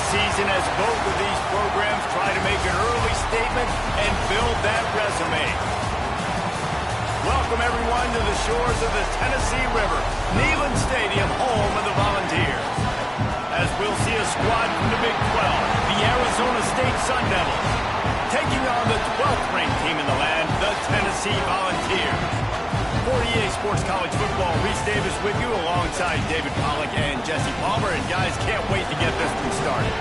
season as both of these programs try to make an early statement and build that resume. Welcome, everyone, to the shores of the Tennessee River, Neyland Stadium, home of the Volunteers. As we'll see a squad from the Big 12, the Arizona State Sun Devils, taking on the 12th-ranked team in the land, the Tennessee Volunteers. For EA Sports College Football, Reese Davis with you alongside David Pollack and Jesse Palmer. And guys, can't wait to get this one started.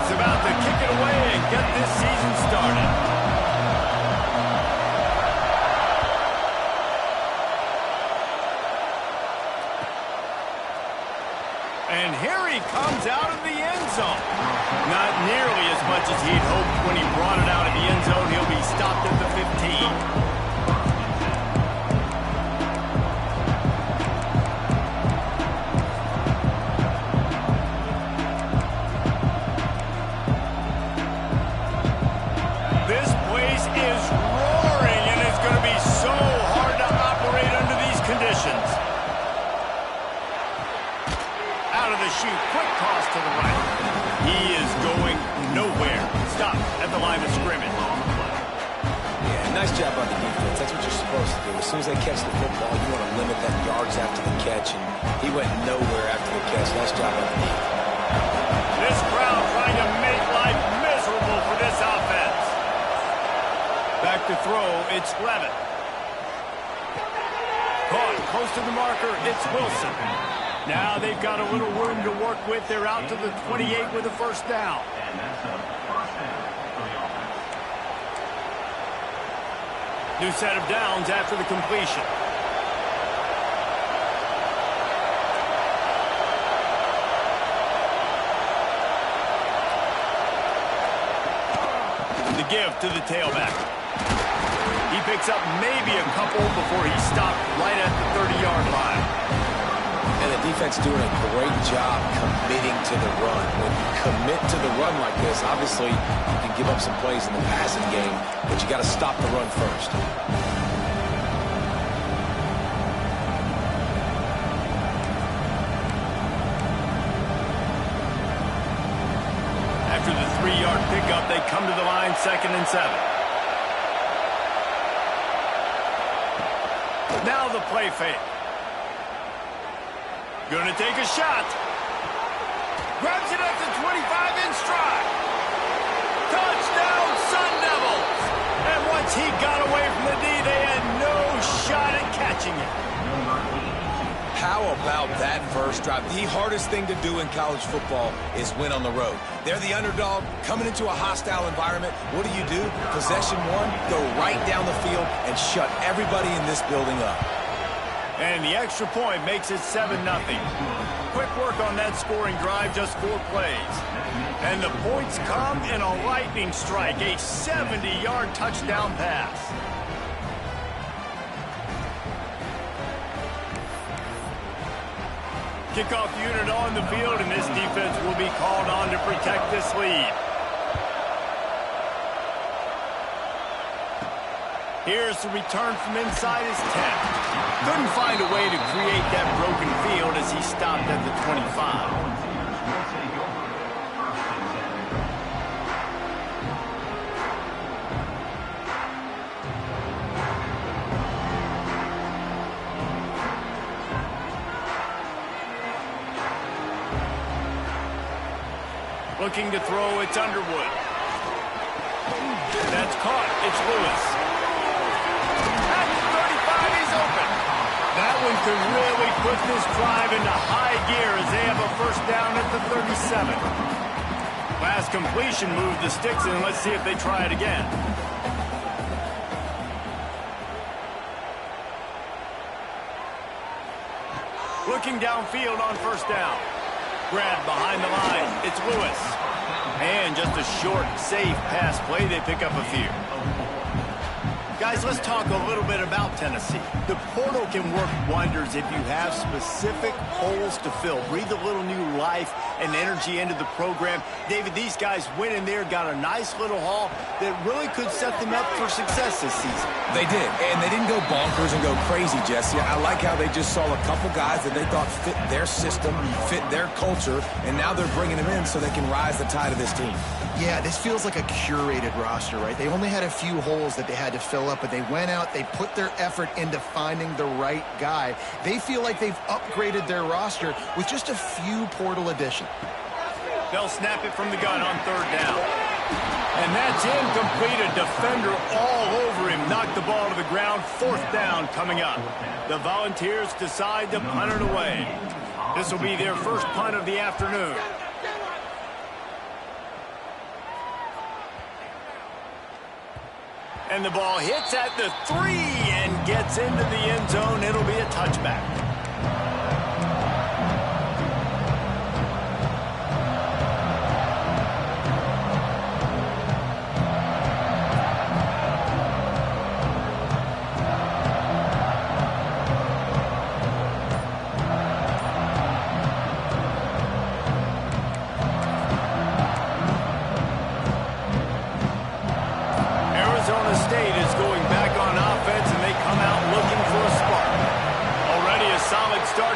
About to kick it away and get this season started. And here he comes out of the end zone. Not nearly as much as he'd hoped when he brought it out of the end zone. He'll be stopped at the 15. Quick toss to the right. He is going nowhere. Stop at the line of scrimmage. Yeah, nice job on the defense. That's what you're supposed to do. As soon as they catch the football, you want to limit that yards after the catch, and he went nowhere after the catch. Nice job on the defense. This crowd trying to make life miserable for this offense. Back to throw, it's Levin. Caught close to the marker, it's Wilson. Now they've got a little room to work with. They're out to the 28 with a first down. New set of downs after the completion. The give to the tailback. He picks up maybe a couple before he's stopped right at the 30-yard line. And the defense doing a great job committing to the run. When you commit to the run like this, obviously you can give up some plays in the passing game, but you got to stop the run first. After the 3-yard pickup, they come to the line, 2nd and 7. Now the play fake. Gonna take a shot. Grabs it at the 25 in stride. Touchdown, Sun Devils! And once he got away from the D, they had no shot at catching it. How about that first drive? The hardest thing to do in college football is win on the road. They're the underdog coming into a hostile environment. What do? Possession one, go right down the field and shut everybody in this building up. And the extra point makes it 7-0. Quick work on that scoring drive, just 4 plays. And the points come in a lightning strike, a 70-yard touchdown pass. Kickoff unit on the field, and this defense will be called on to protect this lead. Here's the return from inside his 10. Couldn't find a way to create that broken field as he stopped at the 25. Looking to throw, it's Underwood. That's caught, it's Lewis. At the 35, he's open. That one could really put this drive into high gear as they have a first down at the 37. Last completion moved the sticks in. Let's see if they try it again. Looking downfield on first down. Grab behind the line. It's Lewis. And just a short, safe pass play. They pick up a few. Guys, let's talk a little bit about Tennessee. The portal can work wonders if you have specific holes to fill. Breathe a little new life and energy into the program. David, these guys went in there, got a nice little haul that really could set them up for success this season. They did, and they didn't go bonkers and go crazy, Jesse. I like how they just saw a couple guys that they thought fit their system, fit their culture, and now they're bringing them in so they can rise the tide of this team. Yeah, this feels like a curated roster, right? They only had a few holes that they had to fill up, but they went out, they put their effort into finding the right guy. They feel like they've upgraded their roster with just a few portal additions. They'll snap it from the gun on third down. And that's incomplete. A defender all over him. Knocked the ball to the ground. Fourth down coming up. The Volunteers decide to punt it away. This will be their first punt of the afternoon. And the ball hits at the 3 and gets into the end zone. It'll be a touchback.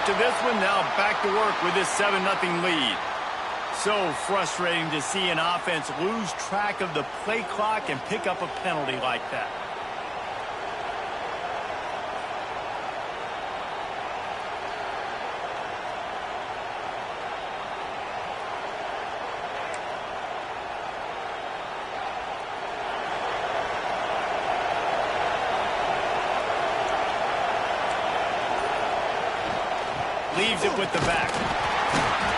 To this one, now back to work with this 7-0 lead. So frustrating to see an offense lose track of the play clock and pick up a penalty like that. Leaves it with the back.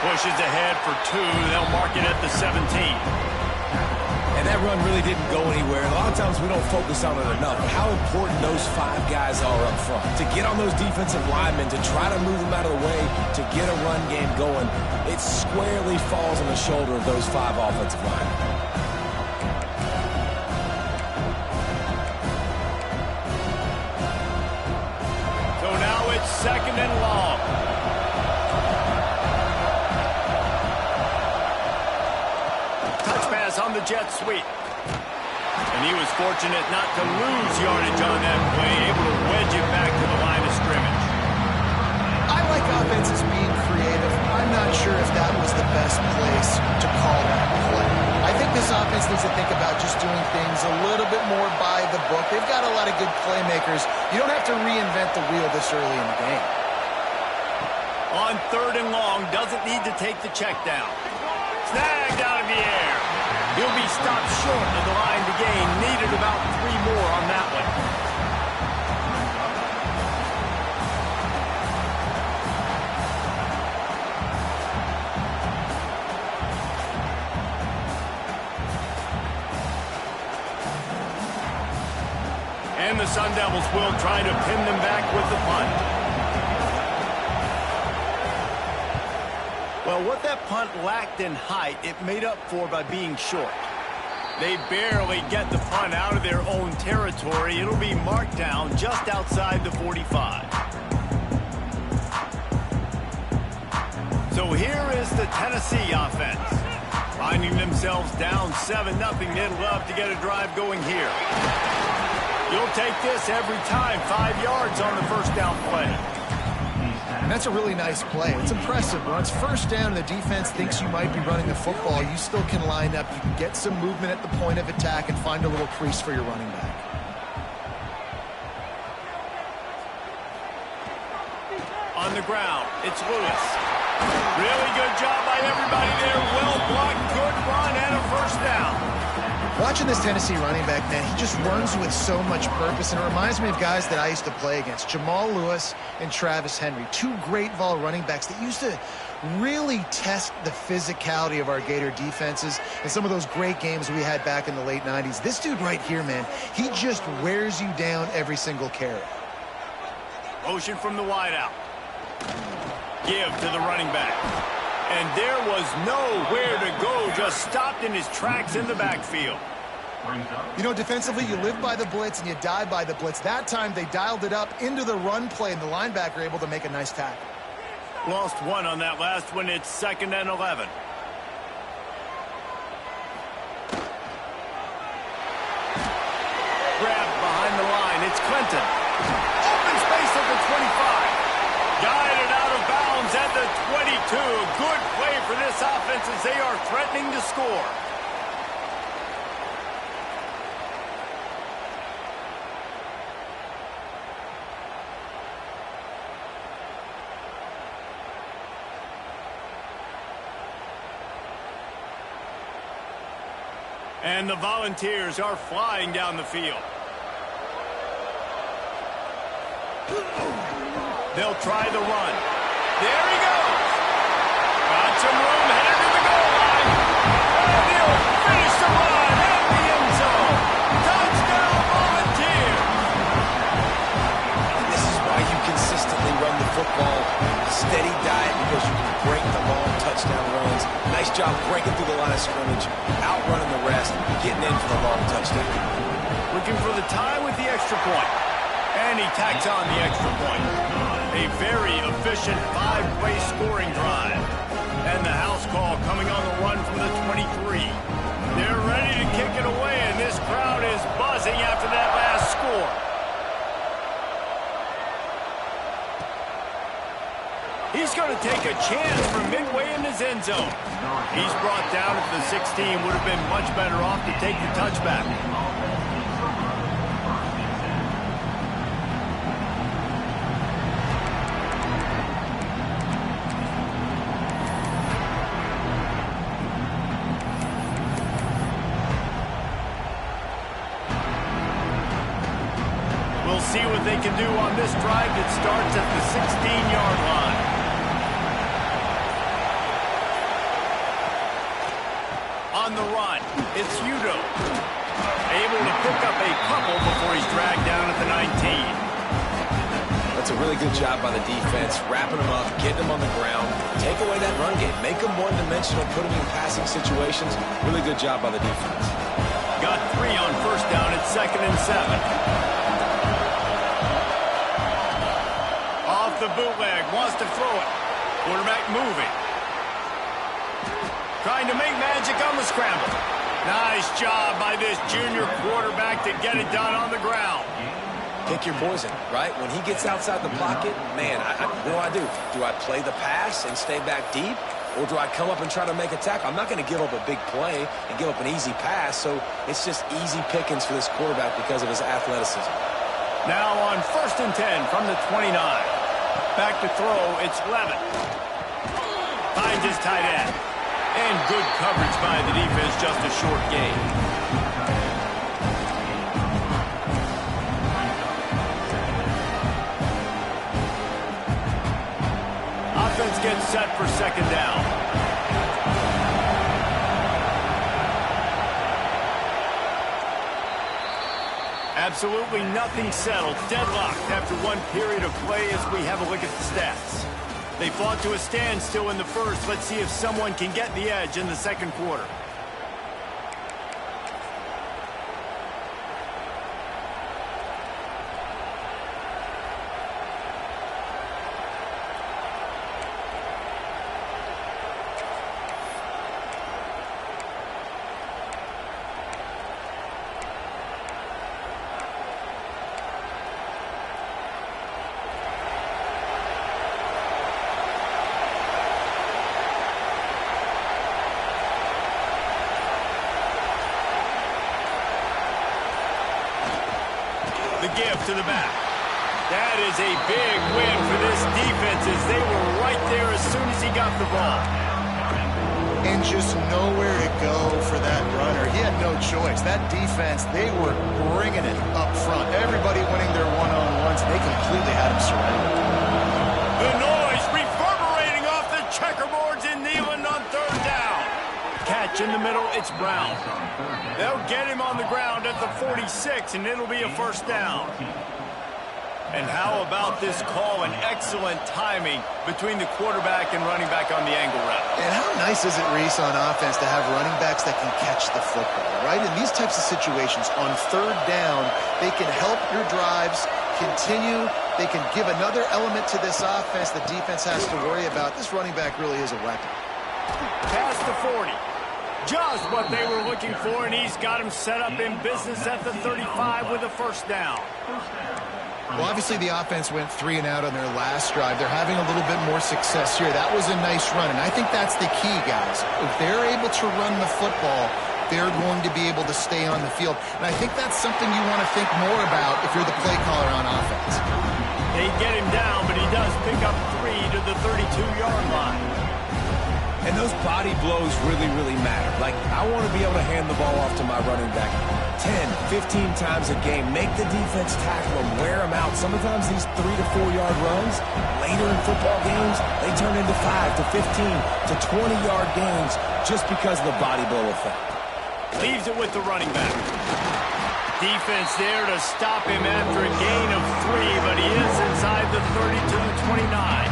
Pushes ahead for 2. They'll mark it at the 17. And that run really didn't go anywhere. A lot of times we don't focus on it enough. But how important those 5 guys are up front. To get on those defensive linemen, to try to move them out of the way, to get a run game going, it squarely falls on the shoulder of those 5 offensive linemen. So now it's 2nd and long. On the jet sweep. And he was fortunate not to lose yardage on that play, able to wedge it back to the line of scrimmage. I like offenses being creative. I'm not sure if that was the best place to call that play. I think this offense needs to think about just doing things a little bit more by the book. They've got a lot of good playmakers, You don't have to reinvent the wheel this early in the game. On 3rd and long, doesn't need to take the check down. Snagged out of the air. He'll be stopped short of the line to gain. Needed about 3 more on that one. And the Sun Devils will try to pin them back with the punt. Well, what that punt lacked in height, it made up for by being short. They barely get the punt out of their own territory. It'll be marked down just outside the 45. So here is the Tennessee offense. Finding themselves down 7-0, they'd love to get a drive going here. You'll take this every time. 5 yards on the first down play. And that's a really nice play. It's impressive. When it's first down and the defense thinks you might be running the football, you still can line up. You can get some movement at the point of attack and find a little crease for your running back. On the ground, it's Lewis. Really good job by everybody there. Well blocked, good run, and a first down. Watching this Tennessee running back, man, he just runs with so much purpose, and it reminds me of guys that I used to play against, Jamal Lewis and Travis Henry, 2 great vol running backs that used to really test the physicality of our Gator defenses and some of those great games we had back in the late 90s. This dude right here, man, he just wears you down every single carry. Motion from the wideout. Give to the running back. And there was nowhere to go, just stopped in his tracks in the backfield. You know, defensively, you live by the blitz and you die by the blitz. That time, they dialed it up into the run play, and the linebacker able to make a nice tackle. Lost 1 on that last one. It's 2nd and 11. Grabbed behind the line. It's Clinton. Open space at the 25. Guided out of bounds at the 22. Good play for this offense as they are threatening to score. And the Volunteers are flying down the field. They'll try the run. There he goes. Got some room, headed to the goal line. And he'll finish the run in the end zone. Touchdown, Volunteers. And this is why you consistently run the football. A steady diet because you can break the long touchdown runs. Nice job breaking through the line of scrimmage, outrunning the rest, getting in for the long touchdown. Looking for the tie with the extra point. And he tacks on the extra point. A very efficient 5-play scoring drive. And the house call coming on the run from the 23. They're ready to kick it away, and this crowd is buzzing after that last score. He's going to take a chance from midway in his end zone. He's brought down at the 16. Would have been much better off to take the touchback. We'll see what they can do on this drive that starts at the 16-yard line. On the run, it's Udo. Able to pick up a couple before he's dragged down at the 19. That's a really good job by the defense, wrapping them up, getting them on the ground, take away that run game, make them one-dimensional, put them in passing situations. Really good job by the defense. Got 3 on first down at 2nd and 7. Off the bootleg, wants to throw it. Quarterback moving. Trying to make magic on the scramble. Nice job by this junior quarterback to get it done on the ground. Pick your poison, right? When he gets outside the pocket, man, what do? Do I play the pass and stay back deep? Or do I come up and try to make a tackle? I'm not going to give up a big play and give up an easy pass, so it's just easy pickings for this quarterback because of his athleticism. Now on 1st and 10 from the 29. Back to throw, it's Levin. Finds his tight end. And good coverage by the defense, just a short gain. Offense gets set for 2nd down. Absolutely nothing settled. Deadlocked after one period of play as we have a look at the stats. They fought to a standstill in the first. Let's see if someone can get the edge in the 2nd quarter. The give to the back. That is a big win for this defense as they were right there as soon as he got the ball. And just nowhere to go for that runner. He had no choice. That defense, they were bringing it up front. Everybody winning their one-on-ones. They completely had him surrounded. The noise reverberating off the checkerboards in Neyland on 3rd down. Catch in the middle, it's Brown. They'll get him on the ground at the 46, and it'll be a 1st down. And how about this call and excellent timing between the quarterback and running back on the angle route. And how nice is it, Reese, on offense to have running backs that can catch the football, right? In these types of situations, on 3rd down, they can help your drives continue. They can give another element to this offense the defense has to worry about. This running back really is a weapon. Past the 40. Just what they were looking for, and he's got him set up in business at the 35 with a 1st down. Well, obviously the offense went 3 and out on their last drive. They're having a little bit more success here. That was a nice run, and I think that's the key, guys. If they're able to run the football, they're going to be able to stay on the field. And I think that's something you want to think more about if you're the play caller on offense. They get him down, but he does pick up 3 to the 32-yard line. And those body blows really matter. Like, I want to be able to hand the ball off to my running back 10, 15 times a game. Make the defense tackle them, wear them out. Sometimes these 3 to 4 yard runs, later in football games, they turn into 5 to 15 to 20-yard gains just because of the body blow effect. Leaves it with the running back. Defense there to stop him after a gain of 3, but he is inside the 30 to the 29.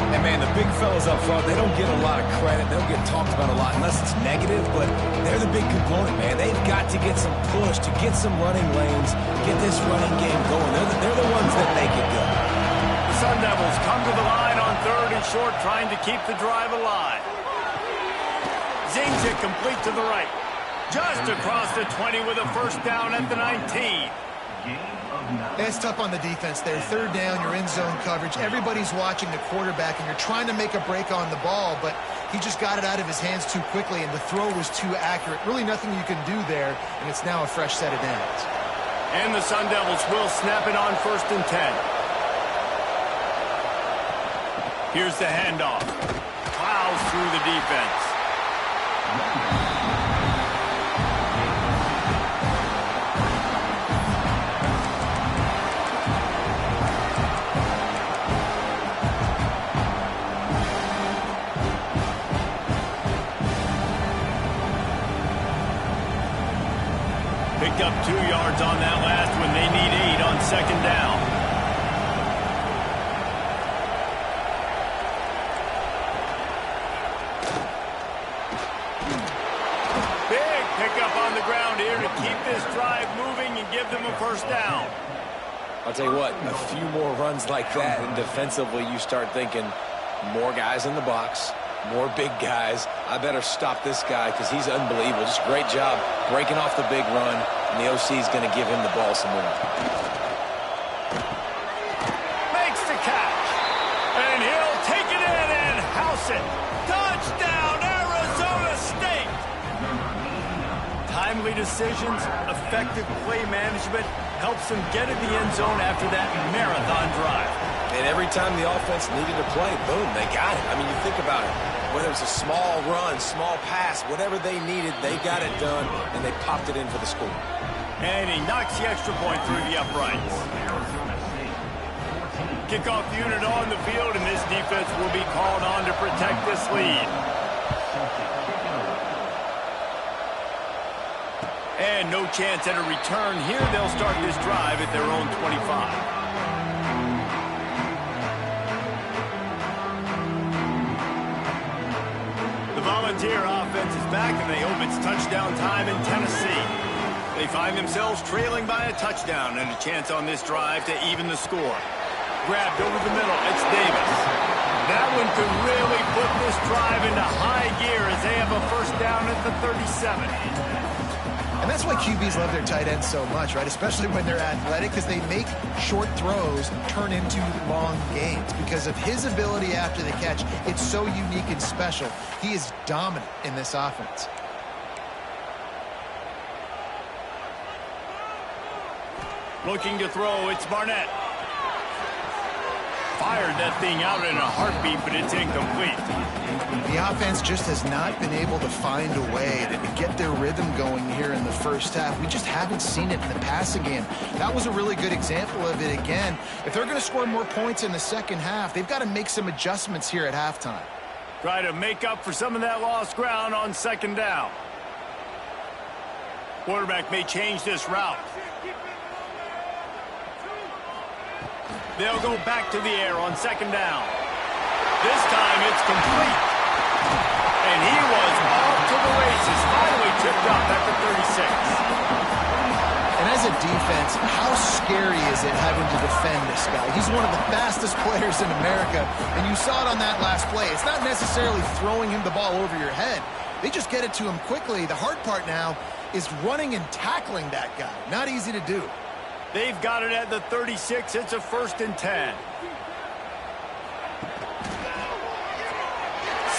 And, man, the big fellas up front, they don't get a lot of credit. They don't get talked about a lot unless it's negative, but they're the big component, man. They've got to get some push, to get some running lanes, get this running game going. They're the ones that make it go. The Sun Devils come to the line on 3rd and short, trying to keep the drive alive. Zings it complete to the right. Just across the 20 with a 1st down at the 19. It's tough on the defense there. 3rd down, you're in zone coverage. Everybody's watching the quarterback, and you're trying to make a break on the ball, but he just got it out of his hands too quickly, and the throw was too accurate. Really nothing you can do there, and it's now a fresh set of downs. And the Sun Devils will snap it on 1st and 10. Here's the handoff. Plows through the defense. Picked up 2 yards on that last one. They need 8 on 2nd down. Big pickup on the ground here to keep this drive moving and give them a 1st down. I'll tell you what, a few more runs like that, and defensively you start thinking more guys in the box, more big guys. I better stop this guy because he's unbelievable. Just a great job breaking off the big run, and the OC is going to give him the ball some more. Makes the catch, and he'll take it in and house it. Touchdown, Arizona State! Timely decisions, effective play management helps them get in the end zone after that marathon drive. And every time the offense needed to play, boom, they got it. I mean, you think about it. Whether it's a small run, small pass, whatever they needed, they got it done, and they popped it in for the score. And he knocks the extra point through the uprights. Kickoff unit on the field, and this defense will be called on to protect this lead. And no chance at a return here. They'll start this drive at their own 25. Volunteer offense is back, and they hope it's touchdown time in Tennessee. They find themselves trailing by a touchdown and a chance on this drive to even the score. Grabbed over the middle, it's Davis. That one could really put this drive into high gear as they have a first down at the 37. And that's why QBs love their tight ends so much, right? Especially when they're athletic, because they make short throws turn into long gains. Because of his ability after the catch, it's so unique and special. He is dominant in this offense. Looking to throw, it's Barnett. Fired that thing out in a heartbeat, but it's incomplete. The offense just has not been able to find a way to get their rhythm going here in the first half. We just haven't seen it in the passing game. That was a really good example of it again. If they're going to score more points in the second half, they've got to make some adjustments here at halftime. Try to make up for some of that lost ground on second down. Quarterback may change this route. They'll go back to the air on second down. This time it's complete. And he was off to the races, finally tipped up at the 36. And as a defense, how scary is it having to defend this guy? He's one of the fastest players in America, and you saw it on that last play. It's not necessarily throwing him the ball over your head. They just get it to him quickly. The hard part now is running and tackling that guy. Not easy to do. They've got it at the 36. It's a 1st and 10.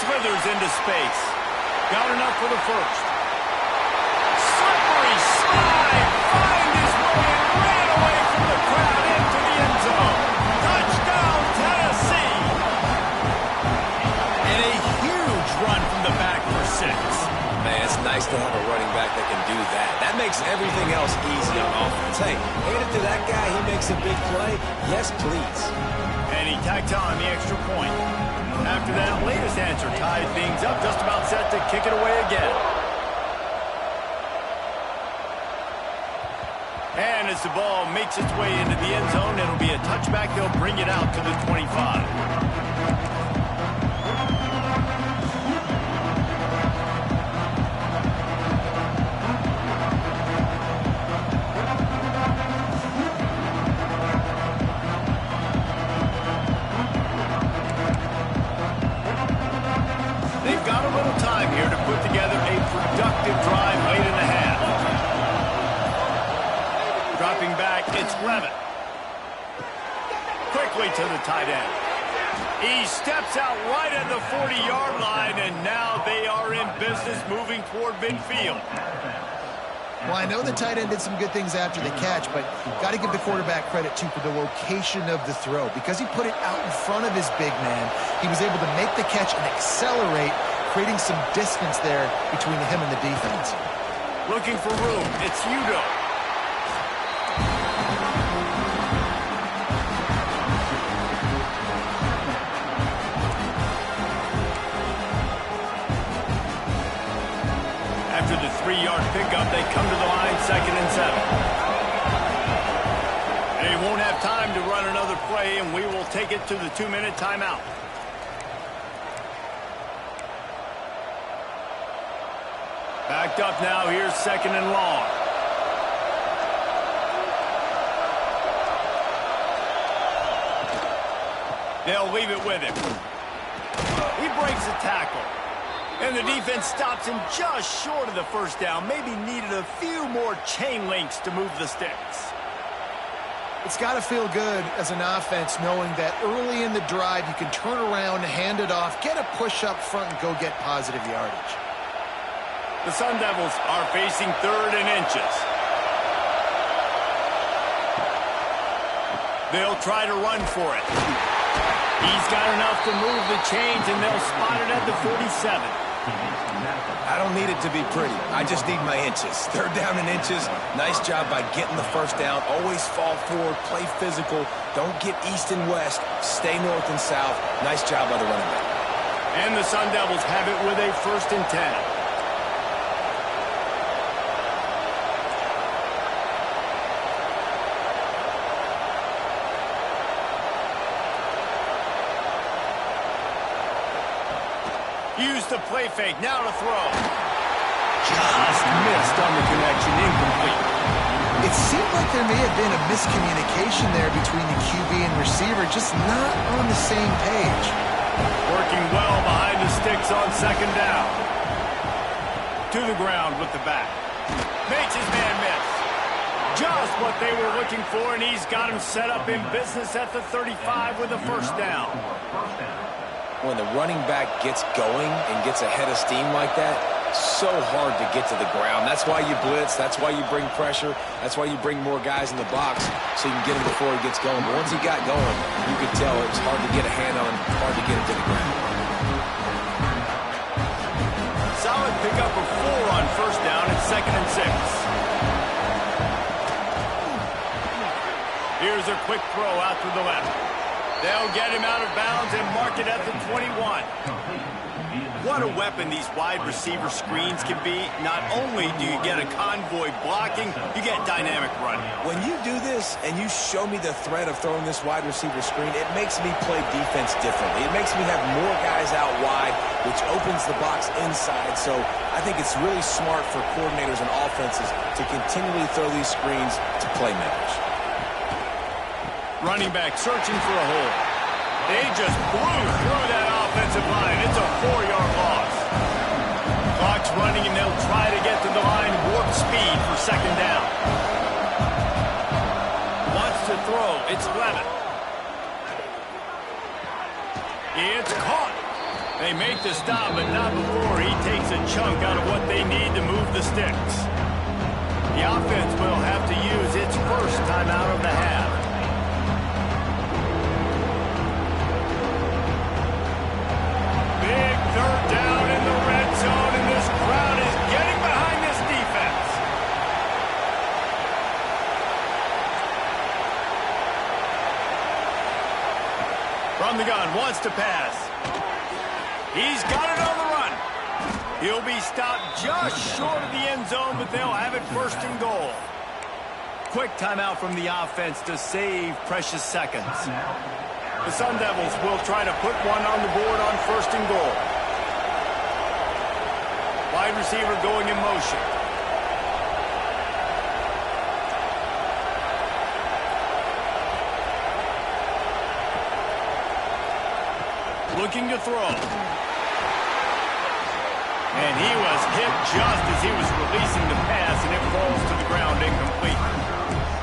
Slithers into space. Got enough for the first. Slippery slide. Find his way and ran away from the crowd into the end zone. Touchdown, Tennessee. And a huge run from the back for 6. Man, it's nice to have a running back that can do that. That makes everything else easy on offense. Hey, hand it to that guy. He makes a big play. Yes, please. And he tacked on the extra point. After that latest answer tied things up, just about set to kick it away again. And as the ball makes its way into the end zone, it'll be a touchback. They'll bring it out to the 25. Drive late in the half. Dropping back, it's Levitt. Quickly to the tight end. He steps out right at the 40-yard line, and now they are in business moving toward midfield. Well, I know the tight end did some good things after the catch, but got to give the quarterback credit, too, for the location of the throw. Because he put it out in front of his big man, he was able to make the catch and accelerate, creating some distance there between him and the defense. Looking for room. It's Udo. After the 3-yard pickup, they come to the line, 2nd and 7. They won't have time to run another play, and we will take it to the 2-minute timeout. Backed up now, here's 2nd and long. They'll leave it with him. He breaks a tackle. And the defense stops him just short of the first down. Maybe needed a few more chain links to move the sticks. It's got to feel good as an offense knowing that early in the drive you can turn around, hand it off, get a push up front, and go get positive yardage. The Sun Devils are facing 3rd and inches. They'll try to run for it. He's got enough to move the chains, and they'll spot it at the 47. I don't need it to be pretty. I just need my inches. 3rd down and inches. Nice job by getting the first down. Always fall forward, play physical. Don't get east and west. Stay north and south. Nice job by the running back. And the Sun Devils have it with a 1st and 10. Use the play fake, now to throw. Just missed on the connection, incomplete. It seemed like there may have been a miscommunication there between the QB and receiver, just not on the same page. Working well behind the sticks on 2nd down. To the ground with the back. Makes his man miss. Just what they were looking for, and he's got him set up in business at the 35 with a 1st down. When the running back gets going and gets ahead of steam like that, so hard to get to the ground. That's why you blitz. That's why you bring pressure. That's why you bring more guys in the box so you can get him before he gets going. But once he got going, you could tell it was hard to get a hand on him, hard to get him to the ground. Solid pickup of 4 on 1st down and 2nd and 6. Here's a quick throw out to the left. They'll get him out of bounds and mark it at the 21. What a weapon these wide receiver screens can be. Not only do you get a convoy blocking, you get dynamic running. When you do this and you show me the threat of throwing this wide receiver screen, it makes me play defense differently. It makes me have more guys out wide, which opens the box inside. So I think it's really smart for coordinators and offenses to continually throw these screens to playmakers. Running back searching for a hole. They just blew through that offensive line. It's a 4-yard loss. Clock's running, and they'll try to get to the line. Warp speed for 2nd down. Wants to throw. It's Levin. It's caught. They make the stop, but not before he takes a chunk out of what they need to move the sticks. The offense will have to use its first timeout of the half. Big 3rd down in the red zone, and this crowd is getting behind this defense. From the gun, wants to pass. He's got it on the run. He'll be stopped just short of the end zone, but they'll have it 1st and goal. Quick timeout from the offense to save precious seconds. The Sun Devils will try to put one on the board on 1st and goal. Wide receiver going in motion. Looking to throw. And he was hit just as he was releasing the pass, and it falls to the ground incomplete.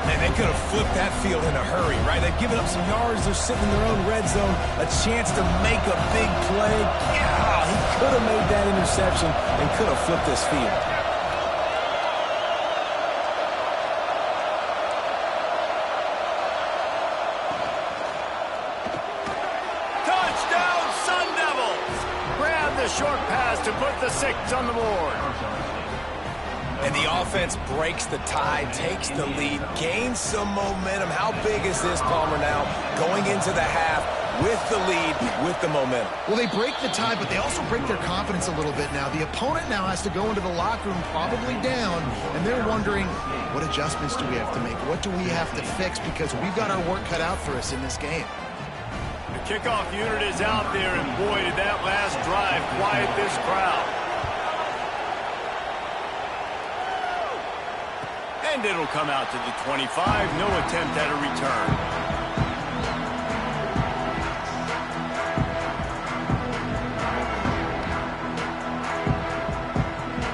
And they could have flipped that field in a hurry, right? They've given up some yards. They're sitting in their own red zone. A chance to make a big play. Yeah, he could have made that interception and could have flipped this field. Touchdown, Sun Devils! Grab the short pass to put the 6 on the board. And the offense breaks the tie, takes the lead, gains some momentum. How big is this, Palmer, now? Going into the half with the lead, with the momentum. Well, they break the tie, but they also break their confidence a little bit now. The opponent now has to go into the locker room probably down, and they're wondering, what adjustments do we have to make? What do we have to fix? Because we've got our work cut out for us in this game. The kickoff unit is out there, and boy, did that last drive quiet this crowd. And it'll come out to the 25. No attempt at a return.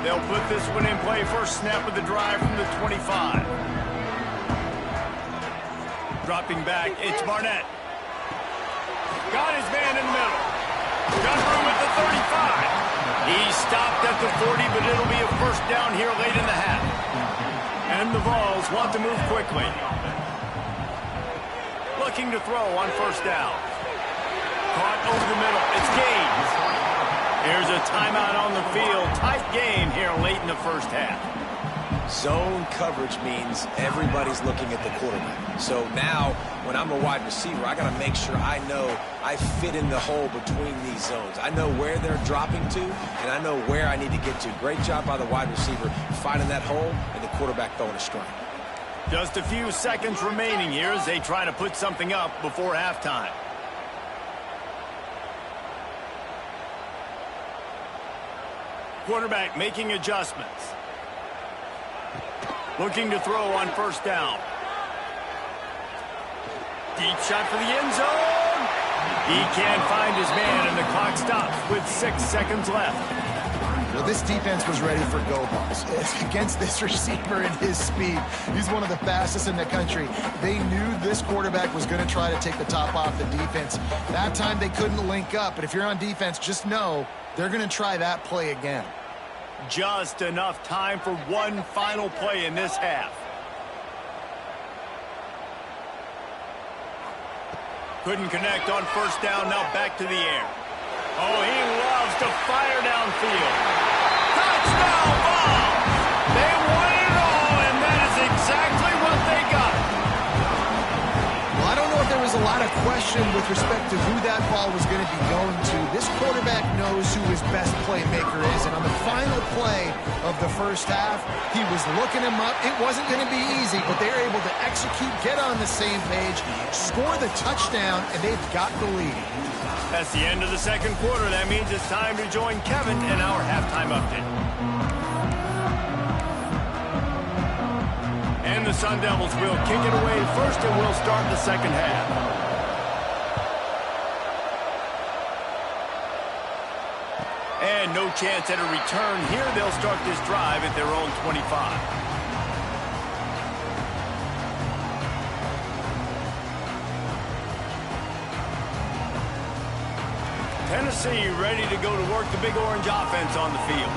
They'll put this one in play. First snap of the drive from the 25. Dropping back, it's Barnett. Got his man in the middle. Got room at the 35. He's stopped at the 40, but it'll be a first down here late in the half. And the Vols want to move quickly. Looking to throw on first down. Caught over the middle. It's gained. Here's a timeout on the field. Tight game here late in the first half. Zone coverage means everybody's looking at the quarterback. So now, when I'm a wide receiver, I got to make sure I know I fit in the hole between these zones. I know where they're dropping to, and I know where I need to get to. Great job by the wide receiver finding that hole, and the quarterback throwing a strike. Just a few seconds remaining here as they try to put something up before halftime. Quarterback making adjustments. Looking to throw on first down. Deep shot for the end zone. He can't find his man, and the clock stops with 6 seconds left. Well, this defense was ready for go balls. Against this receiver and his speed, he's one of the fastest in the country. They knew this quarterback was going to try to take the top off the defense. That time they couldn't link up, but if you're on defense, just know they're going to try that play again. Just enough time for one final play in this half. Couldn't connect on first down, now back to the air. Oh, he loves to fire downfield. Touchdown ball! They won it all, and that is exactly what they got. Well, I don't know if there was a lot of question with respect to who that ball was going to be going to. This quarterback knows who his best playmaker is, and on the final play of the first half, he was looking him up. It wasn't going to be easy, but they were able to execute, get on the same page, score the touchdown, and they've got the lead. That's the end of the second quarter. That means it's time to join Kevin in our halftime update. And the Sun Devils will kick it away first, and we'll start the second half. And no chance at a return here. They'll start this drive at their own 25. Tennessee ready to go to work the Big Orange offense on the field.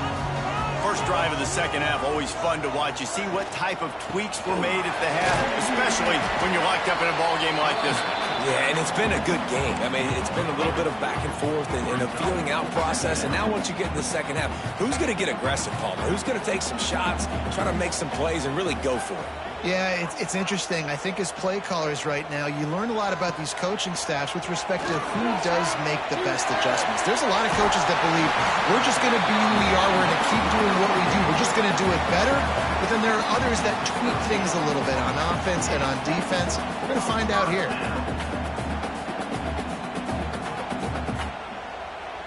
First drive of the second half, always fun to watch. You see what type of tweaks were made at the half, especially when you're locked up in a ball game like this one. Yeah, and it's been a good game. I mean, it's been a little bit of back and forth and a feeling out process. And now once you get in the second half, who's going to get aggressive, Palmer? Who's going to take some shots and try to make some plays and really go for it? Yeah, it's interesting. I think as play callers right now, you learn a lot about these coaching staffs with respect to who does make the best adjustments. There's a lot of coaches that believe we're just going to be who we are. We're going to keep doing what we do. We're just going to do it better. But then there are others that tweak things a little bit on offense and on defense. We're going to find out here.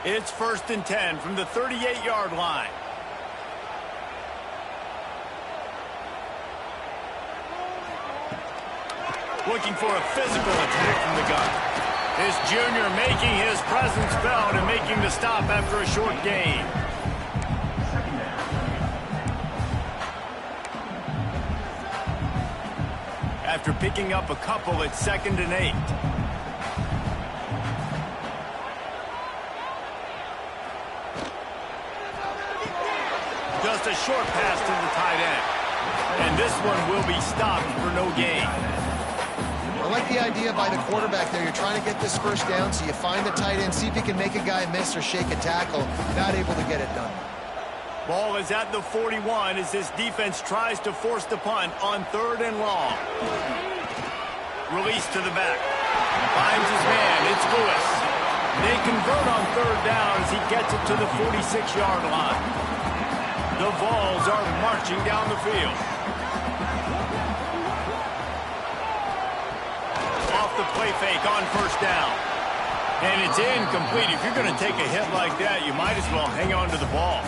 It's 1st and 10 from the 38-yard line. Looking for a physical attack from the gun. This junior making his presence felt and making the stop after a short gain. After picking up a couple, it's 2nd and 8. Just a short pass to the tight end. And this one will be stopped for no gain. I like the idea by the quarterback there. You're trying to get this first down, so you find the tight end, see if you can make a guy miss or shake a tackle. Not able to get it done. Ball is at the 41 as this defense tries to force the punt on 3rd and long. Release to the back. Finds his man. It's Lewis. They convert on 3rd down as he gets it to the 46-yard line. The Vols are marching down the field. Off the play fake on first down. And it's incomplete. If you're going to take a hit like that, you might as well hang on to the ball.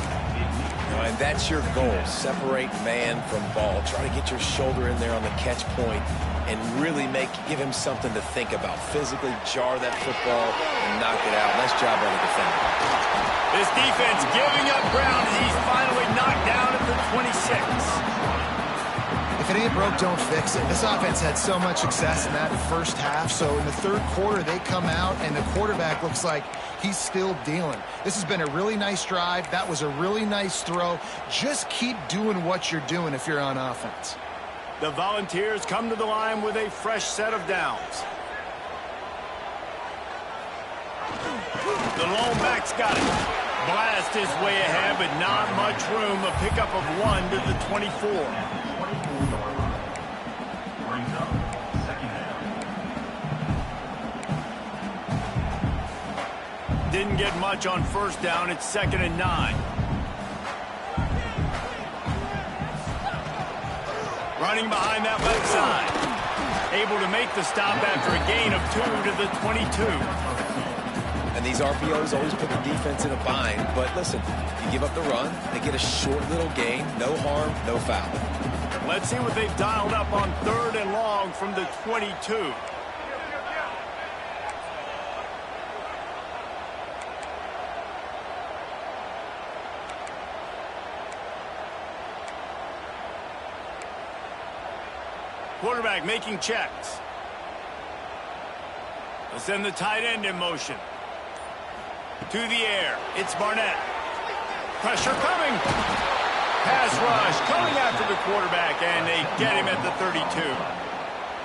And that's your goal. Separate man from ball. Try to get your shoulder in there on the catch point and really give him something to think about. Physically jar that football and knock it out. Nice job by the defender. This defense giving up ground as he's finally knocked down at the 26. If If it ain't broke, don't fix it. This offense had so much success in that first half, so in the third quarter, they come out, and the quarterback looks like he's still dealing. This has been a really nice drive. That was a really nice throw. Just keep doing what you're doing if you're on offense. The Volunteers come to the line with a fresh set of downs. The lone back's got it. Blast his way ahead, but not much room. A pickup of 1 to the 24. Didn't get much on first down. It's 2nd and 9. Running behind that left side. Able to make the stop after a gain of 2 to the 22. And these RPOs always put the defense in a bind. But listen, you give up the run, they get a short little gain. No harm, no foul. Let's see what they've dialed up on 3rd and long from the 22. Quarterback making checks. They'll send the tight end in motion. To the air. It's Barnett. Pressure coming. Pass rush coming after the quarterback, and they get him at the 32.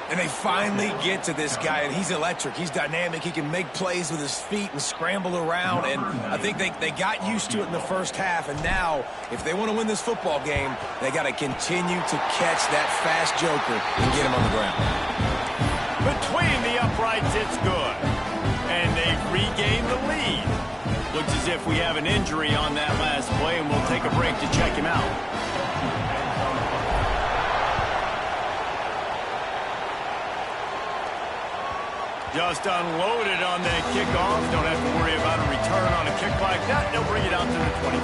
And they finally get to this guy, and he's electric. He's dynamic. He can make plays with his feet and scramble around, and I think they got used to it in the first half, and now, if they want to win this football game, they got to continue to catch that fast joker and get him on the ground. Between the uprights, it's good. And they've regained the lead. Looks as if we have an injury on that last play, and we'll take a break to check him out. Just unloaded on that kickoff. Don't have to worry about a return on a kick like that. They'll bring it out to the 25.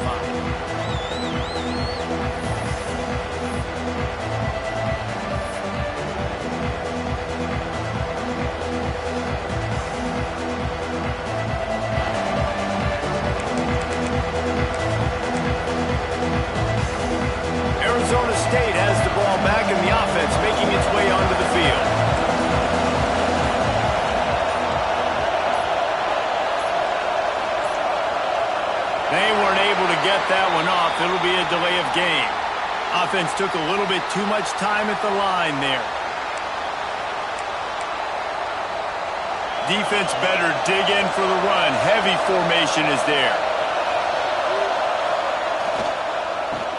Arizona State has the ball back in the offense, making its way onto the field. They weren't able to get that one off. It'll be a delay of game. Offense took a little bit too much time at the line there. Defense better dig in for the run. Heavy formation is there.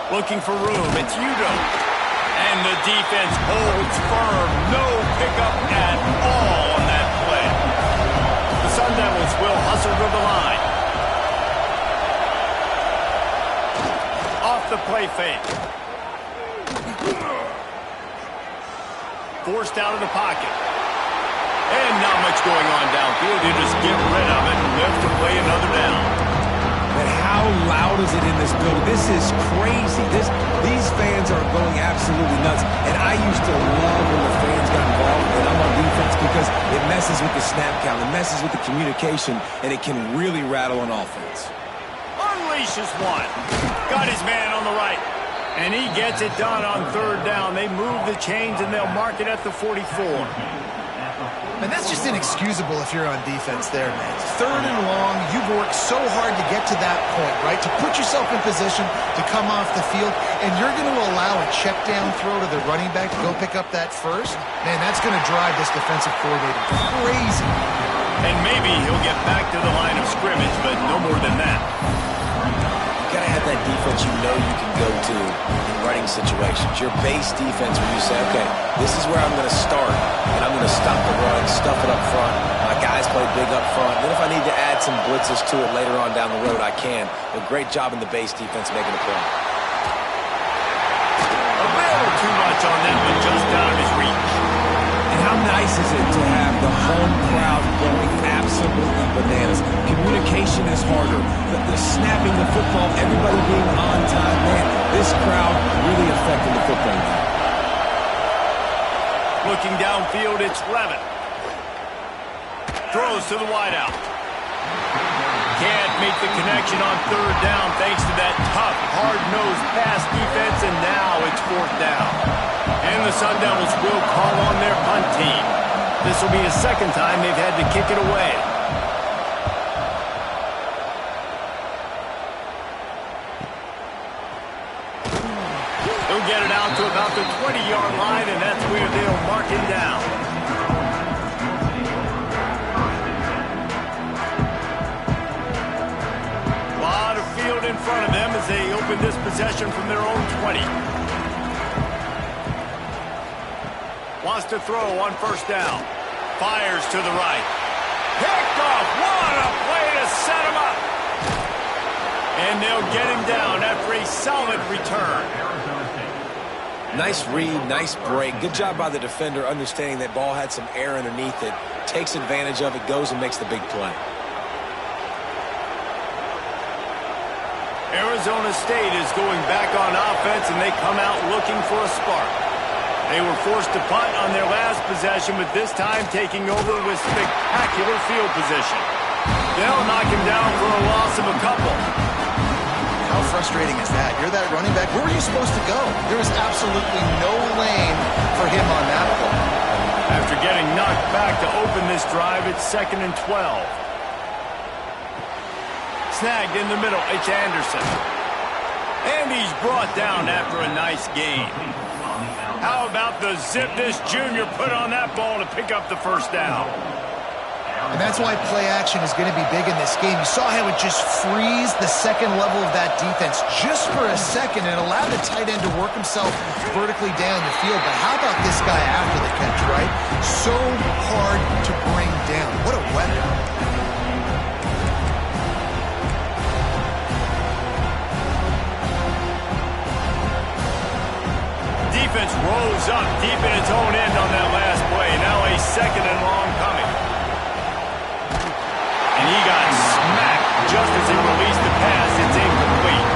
Looking for room. It's Udo. And the defense holds firm. No pickup at all on that play. The Sun Devils will hustle to the line. Off the play fake. Forced out of the pocket. And not much going on downfield. You just get rid of it and live to play another down. But how loud is it in this building? This is crazy. These fans are going absolutely nuts. And I used to love when the fans got involved, and I'm on defense, because it messes with the snap count, it messes with the communication, and it can really rattle an offense. Unleashes one. Got his man on the right. And he gets it done on 3rd down. They move the chains, and they'll mark it at the 44. And that's just inexcusable if you're on defense there, man. 3rd and long, you've worked so hard to get to that point, right? To put yourself in position to come off the field, and you're going to allow a check down throw to the running back to go pick up that first? Man, that's going to drive this defensive coordinator crazy. And maybe he'll get back to the line of scrimmage, but no more than that. You gotta have that defense you know you can go to in running situations. Your base defense where you say, okay, this is where I'm gonna start, and I'm gonna stop the run, stuff it up front. My guys play big up front. Then if I need to add some blitzes to it later on down the road, I can. But great job in the base defense making a play. A little too much on that one, just out of his reach. And how nice is it to have the home crowd going absolutely bananas? Communication is harder. The snapping the football, everybody being on time. Man, this crowd really affecting the football game. Looking downfield, it's Levin. Throws to the wideout. can't make the connection on third down thanks to that tough, hard-nosed pass defense, and now it's fourth down. And the Sun Devils will call on their punt team. This will be the second time they've had to kick it away. They'll get it out to about the 20-yard line, and that's where they'll mark it down. A lot of field in front of them as they open this possession from their own 20. Wants to throw on first down. Fires to the right. Picked off. What a play to set him up. And they'll get him down after a solid return. Nice read, nice break. Good job by the defender understanding that ball had some air underneath it. Takes advantage of it, goes and makes the big play. Arizona State is going back on offense, and they come out looking for a spark. They were forced to punt on their last possession, but this time taking over with spectacular field position. They'll knock him down for a loss of a couple. How frustrating is that? You're that running back. Where were you supposed to go? There was absolutely no lane for him on that play. After getting knocked back to open this drive, it's 2nd and 12. Snagged in the middle, it's Anderson. And he's brought down after a nice gain. How about the zip this junior put on that ball to pick up the first down? And that's why play action is going to be big in this game. You saw how it just frees the second level of that defense just for a second and allowed the tight end to work himself vertically down the field. But how about this guy after the catch, right? So hard to bring down. What a weapon. Defense rose up deep in its own end on that last play. Now a 2nd and long coming. And he got smacked just as he released the pass. It's incomplete.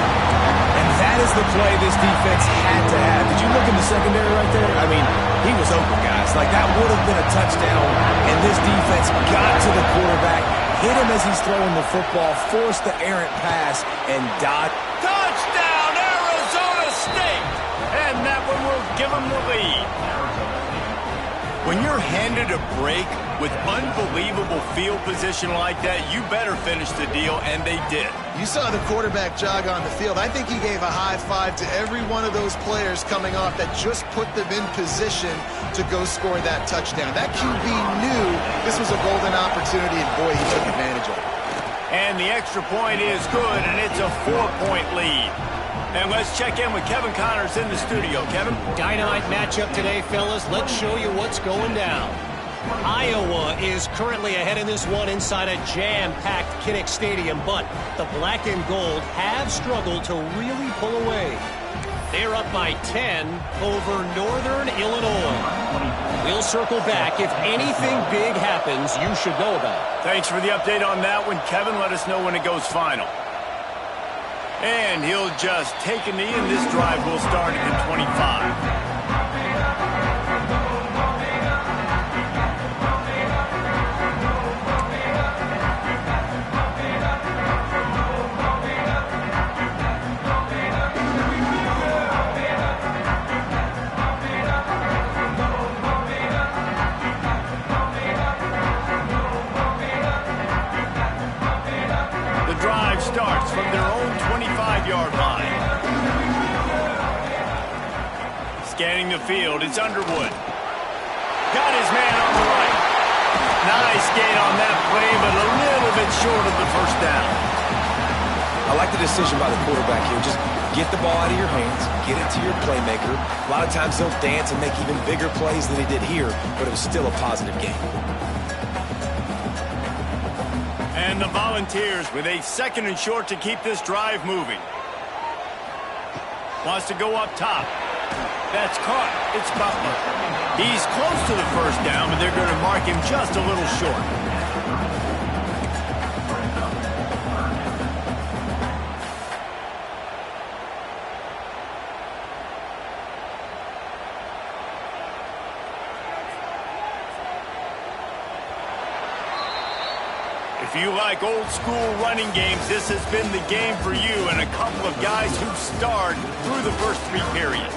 And that is the play this defense had to have. Did you look in the secondary right there? I mean, he was open, guys. Like, that would have been a touchdown. And this defense got to the quarterback, hit him as he's throwing the football, forced the errant pass, and dodged. Touchdown, Arizona State! And that one will give them the lead. When you're handed a break with unbelievable field position like that, you better finish the deal, and they did. You saw the quarterback jog on the field. I think he gave a high five to every one of those players coming off that just put them in position to go score that touchdown. That QB knew this was a golden opportunity, and boy, he took advantage of it. And the extra point is good, and it's a 4-point lead. And let's check in with Kevin Connors in the studio. Kevin? Dynamite matchup today, fellas. Let's show you what's going down. Iowa is currently ahead in this one inside a jam-packed Kinnick Stadium, but the black and gold have struggled to really pull away. They're up by 10 over Northern Illinois. We'll circle back. If anything big happens, you should know about it. Thanks for the update on that one, Kevin. Let us know when it goes final. And he'll just take a knee, and this drive will start at the 25. Starts from their own 25-yard line. Scanning the field, it's Underwood. Got his man on the right. Nice gain on that play, but a little bit short of the first down. I like the decision by the quarterback here. Just get the ball out of your hands, get it to your playmaker. A lot of times they'll dance and make even bigger plays than he did here, but it was still a positive game. And the Volunteers with a 2nd and short to keep this drive moving. Wants to go up top. That's caught. It's Butler. He's close to the first down, but they're going to mark him just a little short. If you like old-school running games, this has been the game for you and a couple of guys who starred through the first 3 periods.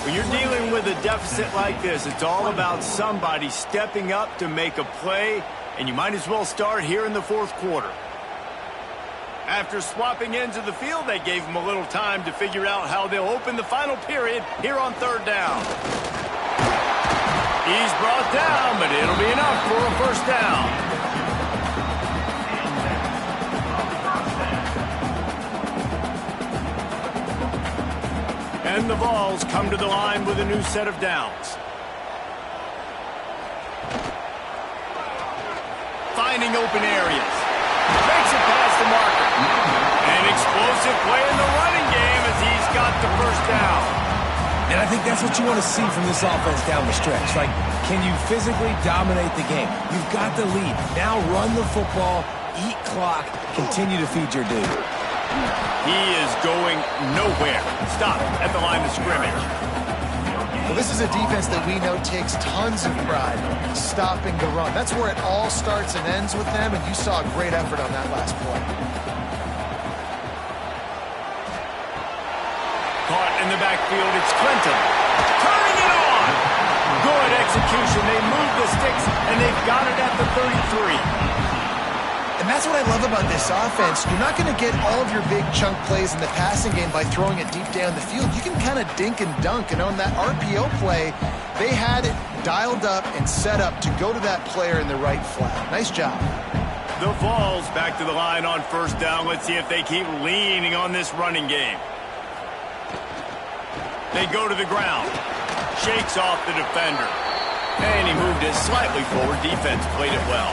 When you're dealing with a deficit like this, it's all about somebody stepping up to make a play, and you might as well start here in the 4th quarter. After swapping ends of the field, they gave them a little time to figure out how they'll open the final period here on 3rd down. He's brought down, but it'll be enough for a 1st down. And the Vols come to the line with a new set of downs. Finding open areas. Makes it past the marker. An explosive play in the running game as he's got the 1st down. And I think that's what you want to see from this offense down the stretch. Like, can you physically dominate the game? You've got the lead. Now run the football, eat clock, continue to feed your dude. He is going nowhere. Stop at the line of scrimmage. Well, this is a defense that we know takes tons of pride stopping the run. That's where it all starts and ends with them, and you saw a great effort on that last play. Caught in the backfield, it's Clinton. Turning it on! Good execution. They move the sticks, and they've got it at the 33. And that's what I love about this offense. You're not going to get all of your big chunk plays in the passing game by throwing it deep down the field. You can kind of dink and dunk. And on that RPO play, they had it dialed up and set up to go to that player in the right flat. Nice job. The Vols back to the line on 1st down. Let's see if they keep leaning on this running game. They go to the ground. Shakes off the defender. And he moved it slightly forward. Defense played it well.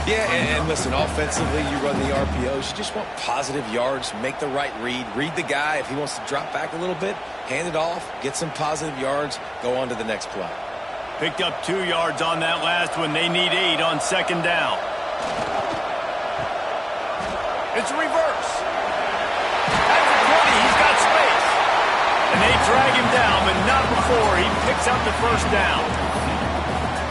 Yeah, and listen, offensively, you run the RPOs. You just want positive yards, make the right read the guy. If he wants to drop back a little bit, hand it off, get some positive yards, go on to the next play. Picked up 2 yards on that last one. They need 8 on 2nd down. It's a reverse. At the 20, he's got space. And they drag him down, but not before he picks up the 1st down.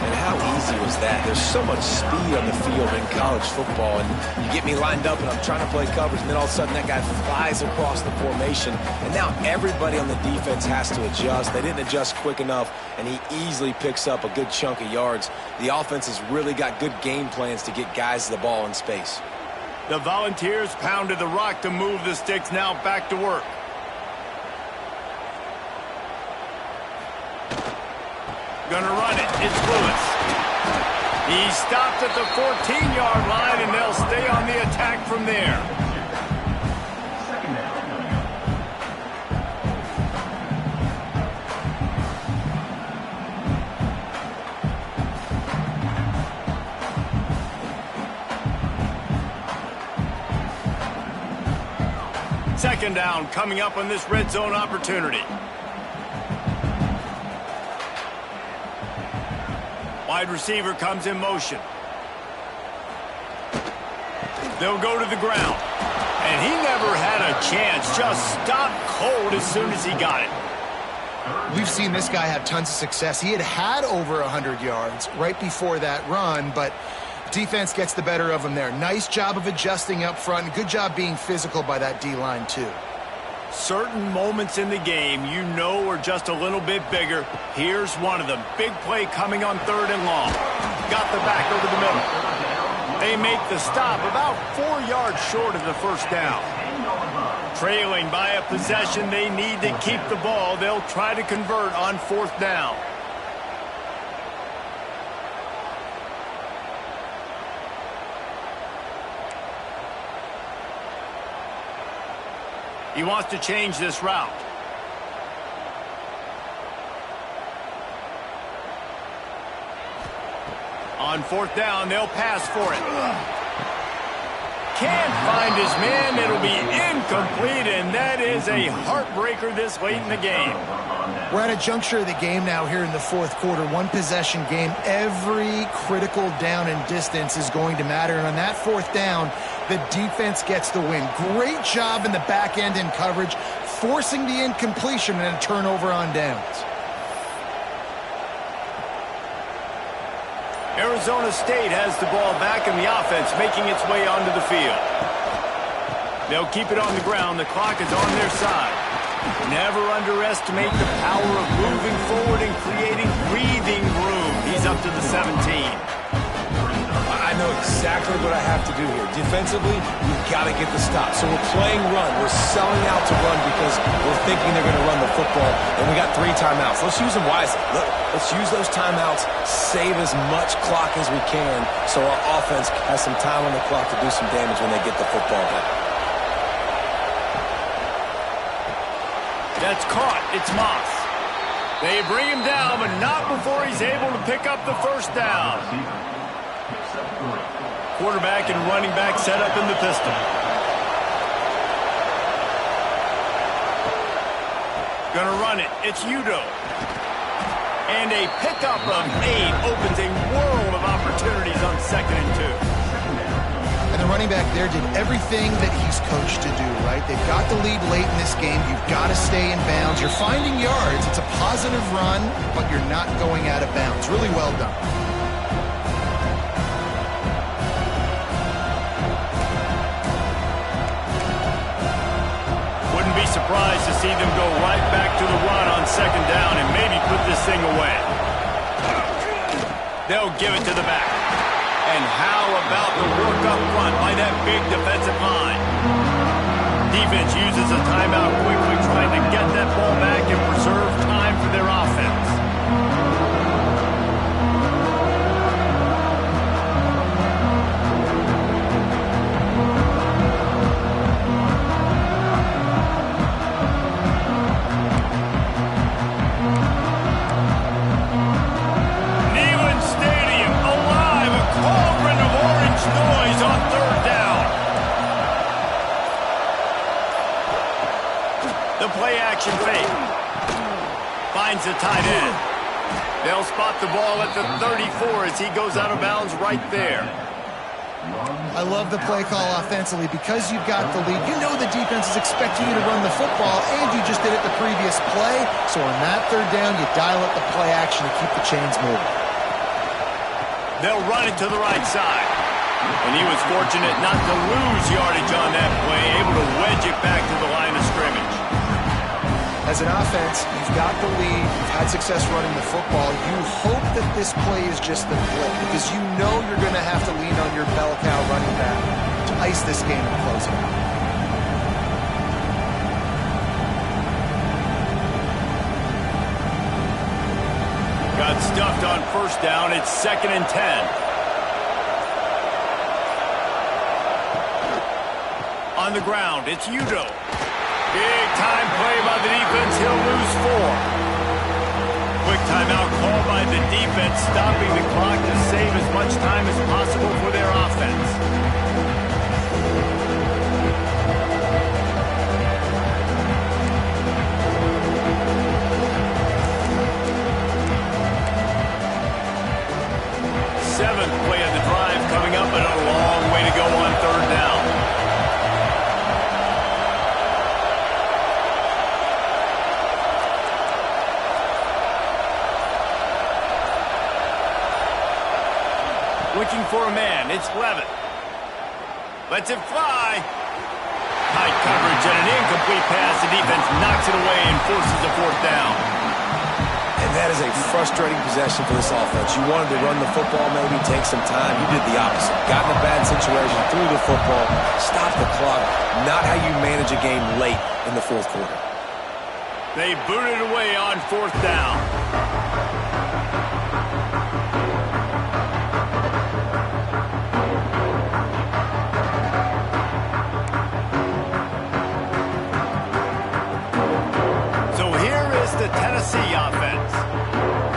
And how easy was that? There's so much speed on the field in college football, and you get me lined up, and I'm trying to play coverage, and then all of a sudden that guy flies across the formation, and now everybody on the defense has to adjust. They didn't adjust quick enough, and he easily picks up a good chunk of yards. The offense has really got good game plans to get guys the ball in space. The Volunteers pounded the rock to move the sticks, now back to work. Gonna run it. It's Lewis. He stopped at the 14-yard line, and they'll stay on the attack from there. Second down coming up on this red zone opportunity. Wide receiver comes in motion. They'll go to the ground. And he never had a chance. Just stopped cold as soon as he got it. We've seen this guy have tons of success. He had over 100 yards right before that run, but defense gets the better of him there. Nice job of adjusting up front. Good job being physical by that D-line, too. Certain moments in the game you know are just a little bit bigger. Here's one of them. Big play coming on 3rd and long. Got the back over the middle. They make the stop about 4 yards short of the 1st down. Trailing by a possession, they need to keep the ball. They'll try to convert on 4th down. He wants to change this route. On 4th down, they'll pass for it. Can't find his man. It'll be incomplete, and that is a heartbreaker this late in the game. We're at a juncture of the game now here in the 4th quarter. One possession game. Every critical down and distance is going to matter. And on that 4th down, the defense gets the win. Great job in the back end in coverage, forcing the incompletion and a turnover on downs. Arizona State has the ball back in the offense, making its way onto the field. They'll keep it on the ground. The clock is on their side. Never underestimate the power of moving forward and creating breathing room. He's up to the 17. I know exactly what I have to do here. Defensively, we've got to get the stop. So we're playing run. We're selling out to run because we're thinking they're going to run the football, and we got 3 timeouts. Let's use them wisely. Look, let's use those timeouts, save as much clock as we can so our offense has some time on the clock to do some damage when they get the football back. That's caught. It's Moss. They bring him down, but not before he's able to pick up the first down. Quarterback and running back set up in the pistol. Gonna run it. It's Udo. And a pickup of 8 opens a world of opportunities on 2nd and 2. And the running back there did everything that he's coached to do, right? They've got the lead late in this game. You've got to stay in bounds. You're finding yards. It's a positive run, but you're not going out of bounds. Really well done. Wouldn't be surprised to see them go right back to the run on 2nd down and maybe put this thing away. They'll give it to the back. And how about the work up front by that big defensive line? Defense uses a timeout quickly, trying to get that ball back and preserve time for their offense. Noise on 3rd down. The play action fake. Finds the tight end. They'll spot the ball at the 34 as he goes out of bounds right there. I love the play call offensively because you've got the lead. You know the defense is expecting you to run the football, and you just did it the previous play. So on that 3rd down, you dial up the play action to keep the chains moving. They'll run it to the right side. And he was fortunate not to lose yardage on that play, able to wedge it back to the line of scrimmage. As an offense, you've got the lead. You've had success running the football. You hope that this play is just the flip because you know you're going to have to lean on your bell cow running back to ice this game and close it out. Got stuffed on 1st down. It's 2nd and 10. On the ground, it's Udo. Big time play by the defense. He'll lose 4. Quick timeout call by the defense, stopping the clock to save as much time as possible for their offense. Seventh play of the drive coming up, and a long way to go on 3rd down. Looking for a man. It's Levitt. Lets it fly. Tight coverage and an incomplete pass. The defense knocks it away and forces a 4th down. And that is a frustrating possession for this offense. You wanted to run the football, maybe take some time. You did the opposite. Got in a bad situation, threw the football, stopped the clock. Not how you manage a game late in the 4th quarter. They booted away on 4th down. The Tennessee offense.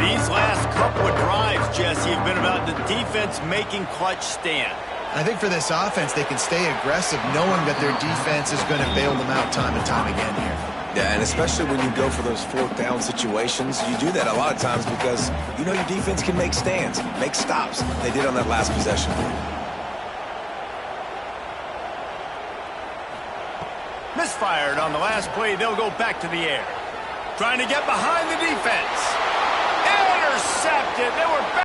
These last couple of drives, Jesse, have been about the defense making clutch stand. I think for this offense, they can stay aggressive knowing that their defense is going to bail them out time and time again here. Yeah, and especially when you go for those 4th down situations, you do that a lot of times because you know your defense can make stands, make stops. They did on that last possession. Misfired on the last play. They'll go back to the air. Trying to get behind the defense. Intercepted. They were back.